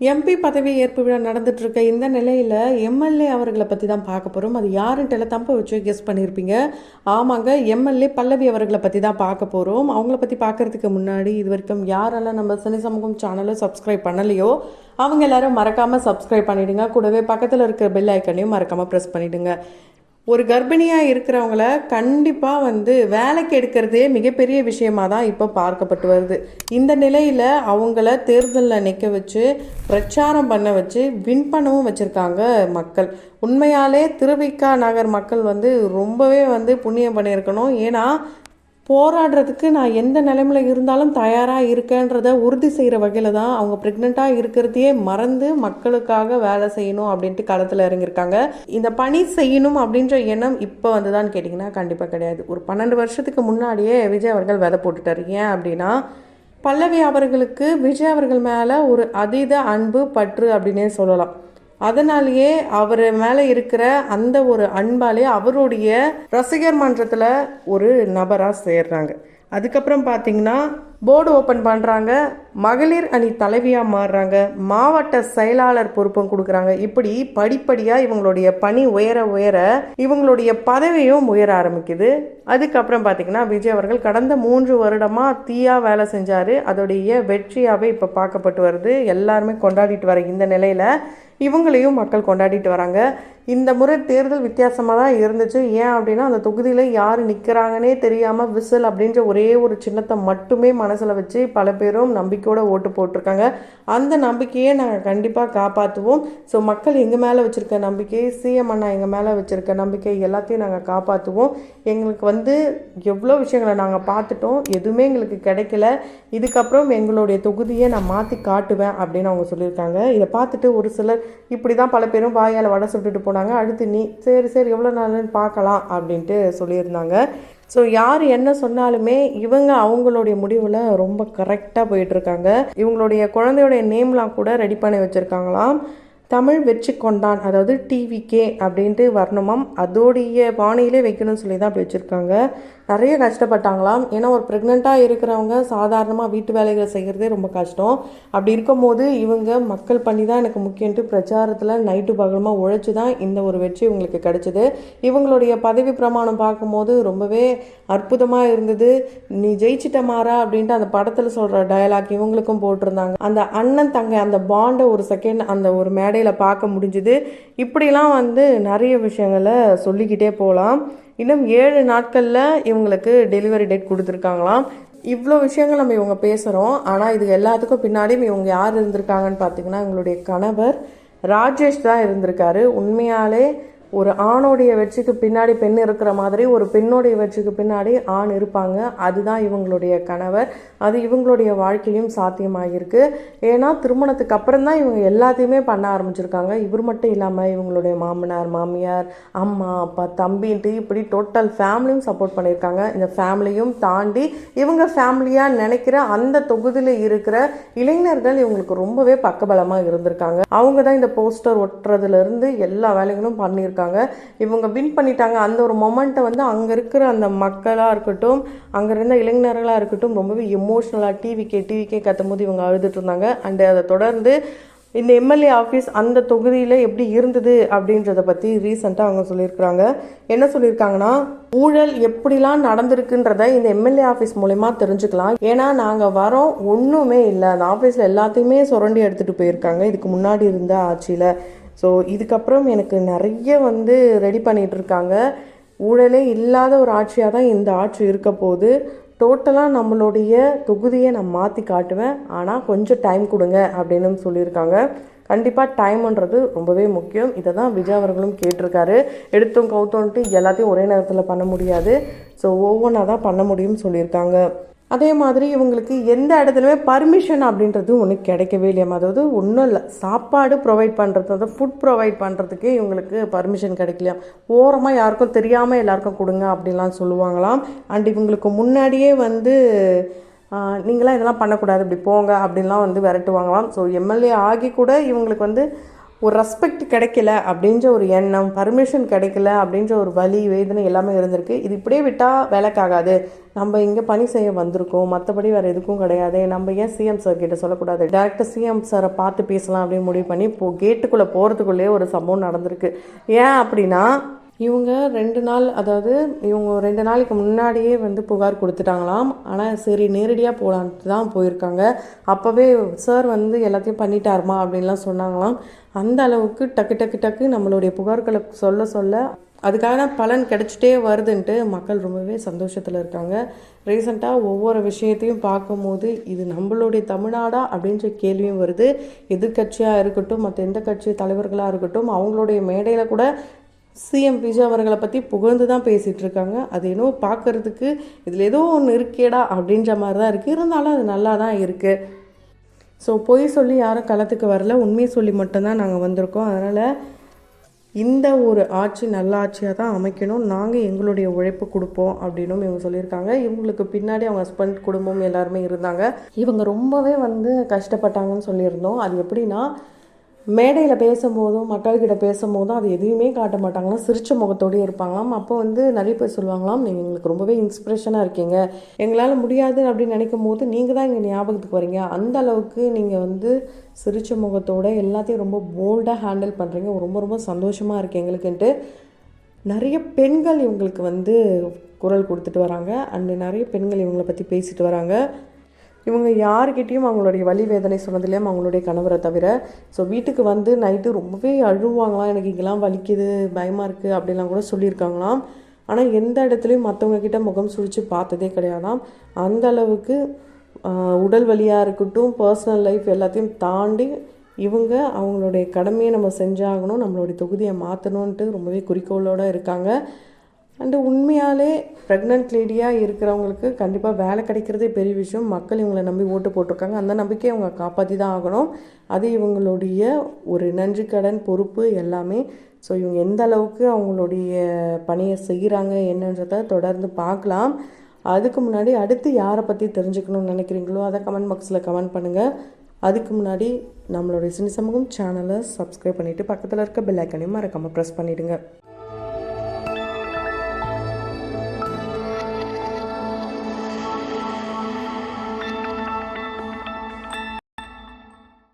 MP பதவி ஏற்பு விழா நடந்துட்டு இருக்க இந்த நிலையில் எம்எல்ஏ அவர்களை பற்றி தான் பார்க்க போகிறோம். அது யாருன்ட்டு தம்ப வச்சு கெஸ் பண்ணியிருப்பீங்க. ஆமாங்க, எம்எல்ஏ பல்லவி அவர்களை பற்றி தான் பார்க்க போகிறோம். அவங்கள பற்றி பார்க்கறதுக்கு முன்னாடி இது வரைக்கும் யாரெல்லாம் நம்ம சினி சமூகம் சேனலை சப்ஸ்கிரைப் பண்ணலையோ அவங்க எல்லாரும் மறக்காமல் சப்ஸ்கிரைப் பண்ணிவிடுங்க. கூடவே பக்கத்தில் இருக்கிற பெல் ஐக்கனையும் மறக்காமல் ப்ரெஸ் பண்ணிவிடுங்க. ஒரு கர்ப்பிணியாக இருக்கிறவங்கள கண்டிப்பாக வேலைக்கு எடுக்கிறதே மிகப்பெரிய விஷயமாக தான் இப்போ பார்க்கப்பட்டு வருது. இந்த நிலையில் அவங்கள தேர்தலில் நிற்க வச்சு பிரச்சாரம் பண்ண வச்சு வின் பண்ணவும் வச்சுருக்காங்க மக்கள். உண்மையாலே திருவிக்கா நகர் மக்கள் ரொம்பவே புண்ணியம் பண்ணியிருக்கணும். ஏன்னா போராடுறதுக்கு நான் எந்த நிலைமையில் இருந்தாலும் தயாராக இருக்கேன்றதை உறுதி செய்கிற வகையில் தான் அவங்க ப்ரெக்னெண்ட்டாக இருக்கிறதையே மறந்து மக்களுக்காக வேலை செய்யணும் அப்படின்ட்டு களத்தில் இறங்கியிருக்காங்க. இந்த பணி செய்யணும் அப்படின்ற எண்ணம் இப்போ வந்துதான்னு கேட்டிங்கன்னா கண்டிப்பாக கிடையாது. ஒரு 12 வருஷத்துக்கு முன்னாடியே விஜய் அவர்கள் விதை போட்டுட்டார். ஏன் அப்படின்னா பல்லவி அவர்களுக்கு விஜய் அவர்கள் மேலே ஒரு அதீத அன்பு பற்று அப்படின்னே சொல்லலாம். அதனாலேயே அவர் மேலே இருக்கிற அந்த ஒரு அன்பாலே அவருடைய ரசிகர் மன்றத்தில் ஒரு நபராக சேர்றாங்க. அதுக்கப்புறம் பார்த்தீங்கன்னா போர்டு ஓப்பன் பண்ணுறாங்க, மகளிர் அணி தலைவியாக மாறுறாங்க, மாவட்ட செயலாளர் பொறுப்பும் கொடுக்குறாங்க. இப்படி படிப்படியாக இவங்களுடைய பணி உயர உயர இவங்களுடைய பதவியும் உயர ஆரம்பிக்குது. அதுக்கப்புறம் பார்த்தீங்கன்னா விஜய் அவர்கள் கடந்த 3 வருடமாக தீயாக வேலை செஞ்சார். அதோடைய வெற்றியாகவே இப்போ பார்க்கப்பட்டு வருது. எல்லாருமே கொண்டாடிட்டு வர இந்த நிலையில் இவங்களையும் மக்கள் கொண்டாடிட்டு வராங்க. இந்த முறை தேர்தல் வித்தியாசமாக தான் இருந்துச்சு. ஏன் அப்படின்னா அந்த தொகுதியில் யார் நிற்கிறாங்கன்னே தெரியாமல் விசில் அப்படின்ற ஒரே ஒரு சின்னத்தை மட்டுமே மனசில் வச்சு பல பேரும் நம்பிக்கையோடு ஓட்டு போட்டிருக்காங்க. அந்த நம்பிக்கையை நாங்கள் கண்டிப்பாக காப்பாற்றுவோம். ஸோ மக்கள் எங்கள் மேலே வச்சுருக்க நம்பிக்கை, சிஎம் அண்ணா எங்கள் மேலே வச்சுருக்க நம்பிக்கை எல்லாத்தையும் நாங்கள் காப்பாற்றுவோம். எங்களுக்கு எவ்வளோ விஷயங்களை நாங்கள் பார்த்துட்டோம், எதுவுமே எங்களுக்கு கிடைக்கல. இதுக்கப்புறம் எங்களுடைய தொகுதியை நான் மாற்றி காட்டுவேன் அப்படின்னு அவங்க சொல்லியிருக்காங்க. இதை பார்த்துட்டு ஒரு சிலர் இப்படி தான் பல பேரும் வாயால் வடை சுட்டுட்டு போனாங்க. அடுத்து நீ சரி எவ்வளோ நாள்னு பார்க்கலாம் அப்படின்ட்டு சொல்லியிருந்தாங்க. ஸோ யார் என்ன சொன்னாலுமே இவங்க அவங்களுடைய முடிவில் ரொம்ப கரெக்டாக போயிட்டுருக்காங்க. இவங்களுடைய குழந்தையோடைய நேம்லாம் கூட ரெடி பண்ணி வச்சுருக்காங்களாம். தமிழ் வெற்றி கொண்டான், அதாவது டிவிகே அப்படின்ட்டு வரணுமாம். அதோடைய பாணியிலே வைக்கணும்னு சொல்லி தான் அப்படி வச்சுருக்காங்க. நிறைய கஷ்டப்பட்டாங்களாம். ஏன்னா ஒரு ப்ரெக்னெண்ட்டாக இருக்கிறவங்க சாதாரணமாக வீட்டு வேலைகளை செய்கிறதே ரொம்ப கஷ்டம். அப்படி இருக்கும்போது இவங்க மக்கள் பண்ணி தான் எனக்கு முக்கியன்ட்டு பிரச்சாரத்தில் நைட்டு பகலமாக உழைச்சி தான் இந்த ஒரு வெற்றி இவங்களுக்கு கிடைச்சிது. இவங்களுடைய பதவி பிரமாணம் பார்க்கும்போது ரொம்பவே அற்புதமாக இருந்தது. நீ ஜெயிச்சிட்ட மாறா அப்படின்ட்டு அந்த படத்தில் சொல்கிற டயலாக் இவங்களுக்கும் போட்டிருந்தாங்க. அந்த அண்ணன் தங்கை அந்த பாண்டை ஒரு செகண்ட் அந்த ஒரு மேடையில் பார்க்க முடிஞ்சுது. இப்படிலாம் நிறைய விஷயங்களை சொல்லிக்கிட்டே போகலாம். இன்னும் 7 நாட்களில் இவங்களுக்கு டெலிவரி டேட் கொடுத்துருக்காங்களாம். இவ்வளோ விஷயங்கள் நம்ம இவங்க பேசுகிறோம். ஆனால் இது எல்லாத்துக்கும் பின்னாடியும் இவங்க யார் இருந்திருக்காங்கன்னு பார்த்தீங்கன்னா இவங்களுடைய கணவர் ராஜேஷ் தான் இருந்திருக்காரு. உண்மையாலே ஒரு ஆணோடைய வெற்றிக்கு பின்னாடி பெண் இருக்கிற மாதிரி ஒரு பெண்ணுடைய வெற்றிக்கு பின்னாடி ஆண் இருப்பாங்க. அதுதான் இவங்களுடைய கணவர். அது இவங்களுடைய வாழ்க்கையிலும் சாத்தியமாகிருக்கு. ஏன்னா திருமணத்துக்கு அப்புறம் தான் இவங்க எல்லாத்தையுமே பண்ண ஆரம்பிச்சிருக்காங்க. இவர் மட்டும் இல்லாமல் இவங்களுடைய மாமனார், மாமியார், அம்மா, அப்பா, தம்பின்ட்டு இப்படி டோட்டல் ஃபேமிலியும் சப்போர்ட் பண்ணியிருக்காங்க. இந்த ஃபேமிலியும் தாண்டி இவங்க ஃபேமிலியாக நினைக்கிற அந்த தொகுதியில் இருக்கிற இளைஞர்கள் இவங்களுக்கு ரொம்பவே பக்கபலமாக இருந்திருக்காங்க. அவங்க தான் இந்த போஸ்டர் ஒட்டுறதுலேருந்து எல்லா வேலைகளும் பண்ணியிருக்காங்க. இவங்க வின் பண்ணிட்டாங்க. அந்த ஒரு மொமெண்ட்டை அங்கே இருக்கிற அந்த மக்களாக இருக்கட்டும், அங்கே இருந்த இளைஞர்களாக இருக்கட்டும் ரொம்பவே எமோஷ்னலாக டிவிக்கே கத்தும் போது இவங்க அழுதுட்டு இருந்தாங்க. அண்டு அதை தொடர்ந்து இந்த எம்எல்ஏ ஆஃபீஸ் அந்த தொகுதியில் எப்படி இருந்தது அப்படின்றத பற்றி ரீசெண்டாக அவங்க சொல்லியிருக்கிறாங்க. என்ன சொல்லியிருக்காங்கன்னா, ஊழல் எப்படிலாம் நடந்திருக்குன்றத இந்த எம்எல்ஏ ஆஃபீஸ் மூலமா தெரிஞ்சுக்கலாம். ஏன்னா நாங்கள் வரோம், ஒன்றுமே இல்லை, அந்த ஆஃபீஸில் எல்லாத்தையுமே சுரண்டி எடுத்துகிட்டு போயிருக்காங்க இதுக்கு முன்னாடி இருந்த ஆட்சியில். ஸோ இதுக்கப்புறம் எனக்கு நிறைய ரெடி பண்ணிகிட்டு இருக்காங்க. ஊழலே இல்லாத ஒரு ஆட்சியாக தான் இந்த ஆட்சி இருக்க போகுது. டோட்டலாக நம்மளுடைய தொகுதியை நான் மாற்றி காட்டுவேன், ஆனால் கொஞ்சம் டைம் கொடுங்க அப்படின்னு சொல்லியிருக்காங்க. கண்டிப்பாக டைம்ன்றது ரொம்பவே முக்கியம். இதை தான் விஜய் அவர்களும் கேட்டிருக்காரு. எடுத்தோம் கவுத்தோன்ட்டு எல்லாத்தையும் ஒரே நேரத்தில் பண்ண முடியாது. ஸோ ஒவ்வொன்றா தான் பண்ண முடியும்னு சொல்லியிருக்காங்க. அதே மாதிரி இவங்களுக்கு எந்த இடத்துலையுமே பர்மிஷன் அப்படின்றது ஒன்று கிடைக்கவே இல்லையா. அதாவது ஒன்றும் இல்லை, சாப்பாடு ப்ரொவைட் பண்ணுறது, அதாவது ஃபுட் ப்ரொவைட் பண்ணுறதுக்கே இவங்களுக்கு பர்மிஷன் கிடைக்கலையா. ஓரமாக யாருக்கும் தெரியாமல் எல்லாருக்கும் கொடுங்க அப்படின்லாம் சொல்லுவாங்களாம். அண்ட் இவங்களுக்கு முன்னாடியே நீங்களாம் இதெல்லாம் பண்ணக்கூடாது, இப்படி போங்க அப்படின்லாம் விரட்டுவாங்களாம். ஸோ எம்எல்ஏ ஆகி கூட இவங்களுக்கு ஒரு ரெஸ்பெக்ட் கிடைக்கல அப்படின்ற ஒரு எண்ணம், பர்மிஷன் கிடைக்கல அப்படின்ற ஒரு வலி வேதனை எல்லாமே இருந்திருக்கு. இது இப்படியே விட்டால் வேலைக்காகாது, நம்ம இங்கே பணி செய்ய வந்திருக்கோம், மற்றபடி வேறு எதுக்கும் கிடையாது, நம்ம ஏன் சிஎம் சார் கிட்ட சொல்லக்கூடாது, டேரெக்டாக சிஎம் சாரை பார்த்து பேசலாம் அப்படின்னு முடிவு பண்ணி கேட்டுக்குள்ளே போகிறதுக்குள்ளேயே ஒரு சம்பவம் நடந்திருக்கு. ஏன் அப்படின்னா இவங்க 2 நாள், அதாவது இவங்க 2 நாளைக்கு முன்னாடியே புகார் கொடுத்துட்டாங்களாம். ஆனால் சரி நேரடியாக போகலான்ட்டு தான் போயிருக்காங்க. அப்போவே சார் எல்லாத்தையும் பண்ணிட்டாருமா அப்படின்லாம் சொன்னாங்களாம். அந்த அளவுக்கு டக்கு டக்கு டக்கு நம்மளுடைய புகார்களை சொல்ல சொல்ல அதுக்கான பலன் கிடைச்சிட்டே வருதுன்ட்டு மக்கள் ரொம்பவே சந்தோஷத்தில் இருக்காங்க. ரீசெண்டாக ஒவ்வொரு விஷயத்தையும் பார்க்கும்போது இது நம்மளுடைய தமிழ்நாடா அப்படின்ற கேள்வியும் வருது. எதிர்கட்சியாக இருக்கட்டும், மற்ற எந்த கட்சி தலைவர்களாக இருக்கட்டும், அவங்களுடைய மேடையில் கூட சிஎம் விஜய் அவர்களை பற்றி புகழ்ந்து தான் பேசிகிட்டு இருக்காங்க. அது என்னவோ பார்க்குறதுக்கு இதில் ஏதோ ஒன்று இருக்கேடா அப்படின்ற மாதிரி தான் இருக்குது. இருந்தாலும் அது நல்லா தான் இருக்குது. ஸோ பொய் சொல்லி யாரும் களத்துக்கு வரல, உண்மையை சொல்லி மட்டும்தான் நாங்கள் வந்திருக்கோம். அதனால் இந்த ஒரு ஆட்சி நல்ல ஆட்சியாக தான் அமைக்கணும், நாங்கள் எங்களுடைய உழைப்பு கொடுப்போம் அப்படின்னும் இவங்க சொல்லியிருக்காங்க. இவங்களுக்கு பின்னாடி அவங்க ஹஸ்பண்ட் குடும்பம் எல்லாருமே இருந்தாங்க. இவங்க ரொம்பவே கஷ்டப்பட்டாங்கன்னு சொல்லியிருந்தோம். அது எப்படின்னா மேடையில் பேசும்போதும் மக்கள்கிட்ட பேசும்போதும் அது எதுவுமே காட்ட மாட்டாங்களாம், சிரிச்ச முகத்தோடு இருப்பாங்களாம். அப்போ நிறைய பேர் சொல்லுவாங்களாம், நீங்கள் எங்களுக்கு ரொம்பவே இன்ஸ்பிரேஷனாக இருக்கீங்க, எங்களால் முடியாது அப்படின்னு நினைக்கும் போது நீங்கள் தான் இங்கே ஞாபகத்துக்கு வரீங்க, அந்த அளவுக்கு நீங்கள் சிரிச்ச முகத்தோடு எல்லாத்தையும் ரொம்ப போல்டாக ஹேண்டில் பண்ணுறீங்க, ரொம்ப ரொம்ப சந்தோஷமாக இருக்குது எங்களுக்குன்ட்டு நிறைய பெண்கள் இவங்களுக்கு குரல் கொடுத்துட்டு வராங்க. அண்டு நிறைய பெண்கள் இவங்களை பற்றி பேசிட்டு வராங்க. இவங்க யாருக்கிட்டேயும் அவங்களுடைய வலி வேதனை சொன்னதில்லையா அவங்களுடைய கணவரை தவிர. ஸோ வீட்டுக்கு நைட்டு ரொம்பவே அழுவாங்களாம், எனக்கு இங்கெல்லாம் வலிக்குது, பயமாக இருக்குது அப்படிலாம் கூட சொல்லியிருக்காங்களாம். ஆனால் எந்த இடத்துலையும் மற்றவங்கக்கிட்ட முகம் சுழித்து பார்த்ததே கிடையாதாம். அந்த அளவுக்கு உடல் வலியாக இருக்கட்டும், பர்சனல் லைஃப் எல்லாத்தையும் தாண்டி இவங்க அவங்களுடைய கடமையை நம்ம செஞ்சாகணும், நம்மளுடைய தொகுதியை மாற்றணுன்ட்டு ரொம்பவே குறிக்கோளோடு இருக்காங்க. அண்டு உண்மையாலே ப்ரெக்னென்ட் லேடியாக இருக்கிறவங்களுக்கு கண்டிப்பாக வேலை கிடைக்கிறதே பெரிய விஷயம். மக்கள் இவங்களை நம்பி ஓட்டு போட்டிருக்காங்க, அந்த நம்பிக்கையை அவங்க காப்பாற்றி தான் ஆகணும். அது இவங்களுடைய ஒரு நன்றி கடன், பொறுப்பு எல்லாமே. ஸோ இவங்க எந்த அளவுக்கு அவங்களுடைய பணியை செய்கிறாங்க என்னன்றதை தொடர்ந்து பார்க்கலாம். அதுக்கு முன்னாடி அடுத்து யாரை பற்றி தெரிஞ்சுக்கணும்னு நினைக்கிறீங்களோ அதை கமெண்ட் பாக்ஸில் கமெண்ட் பண்ணுங்கள். அதுக்கு முன்னாடி நம்மளுடைய சினி சமூகம் சேனலை சப்ஸ்கிரைப் பண்ணிவிட்டு பக்கத்தில் இருக்க பெல் ஐக்கனையும் மறக்காமல் ப்ரெஸ் பண்ணிவிடுங்க.